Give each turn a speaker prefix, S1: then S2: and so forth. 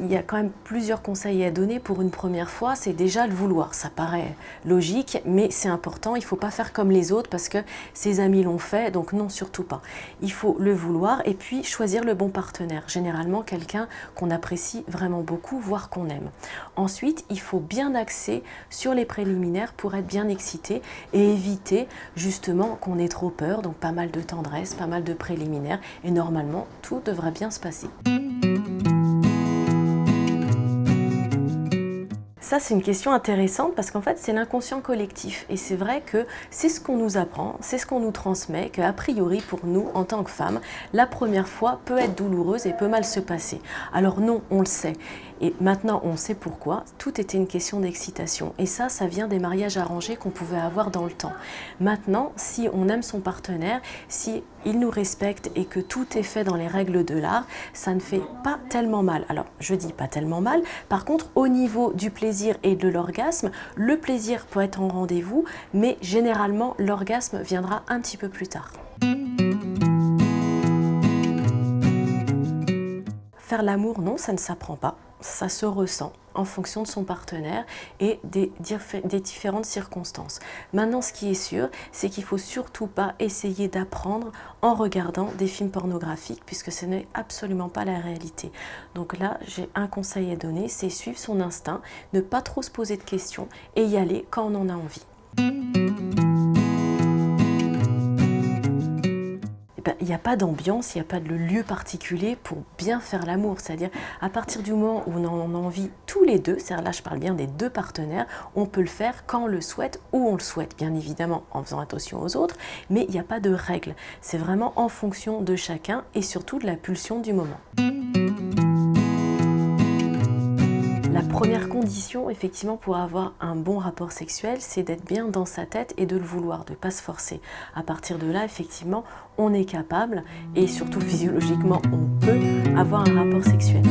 S1: il y a quand même plusieurs conseils à donner pour une première fois. C'est déjà le vouloir. Ça paraît logique, mais c'est important. Il ne faut pas faire comme les autres parce que ses amis l'ont fait, donc non, surtout pas. Il faut le vouloir et puis choisir le bon partenaire. Généralement, quelqu'un qu'on apprécie vraiment beaucoup, voire qu'on aime. Ensuite, il faut bien axer sur les préliminaires pour être bien excité et éviter justement qu'on ait trop peur. Donc pas mal de tendresse, pas mal de préliminaires et normalement, tout devrait bien se passer. Ça, c'est une question intéressante parce qu'en fait, c'est l'inconscient collectif. Et c'est vrai que c'est ce qu'on nous apprend, c'est ce qu'on nous transmet, qu'a priori, pour nous, en tant que femmes, la première fois peut être douloureuse et peut mal se passer. Alors non, on le sait. Et maintenant, on sait pourquoi. Tout était une question d'excitation. Et ça vient des mariages arrangés qu'on pouvait avoir dans le temps. Maintenant, si on aime son partenaire, si il nous respecte et que tout est fait dans les règles de l'art, ça ne fait pas tellement mal. Alors, je dis pas tellement mal. Par contre, au niveau du plaisir et de l'orgasme, le plaisir peut être en rendez-vous, mais généralement, l'orgasme viendra un petit peu plus tard. Faire l'amour, non, ça ne s'apprend pas. Ça se ressent en fonction de son partenaire et des différentes circonstances. Maintenant, ce qui est sûr, c'est qu'il ne faut surtout pas essayer d'apprendre en regardant des films pornographiques, puisque ce n'est absolument pas la réalité. Donc là, j'ai un conseil à donner, c'est suivre son instinct, ne pas trop se poser de questions et y aller quand on en a envie. Il n'y a pas d'ambiance, il n'y a pas de lieu particulier pour bien faire l'amour. C'est-à-dire, à partir du moment où on en a envie tous les deux, c'est-à-dire là je parle bien des deux partenaires, on peut le faire quand on le souhaite, où on le souhaite, bien évidemment en faisant attention aux autres, mais il n'y a pas de règle. C'est vraiment en fonction de chacun et surtout de la pulsion du moment. La première condition, effectivement, pour avoir un bon rapport sexuel, c'est d'être bien dans sa tête et de le vouloir, de ne pas se forcer. À partir de là, effectivement, on est capable et surtout physiologiquement, on peut avoir un rapport sexuel.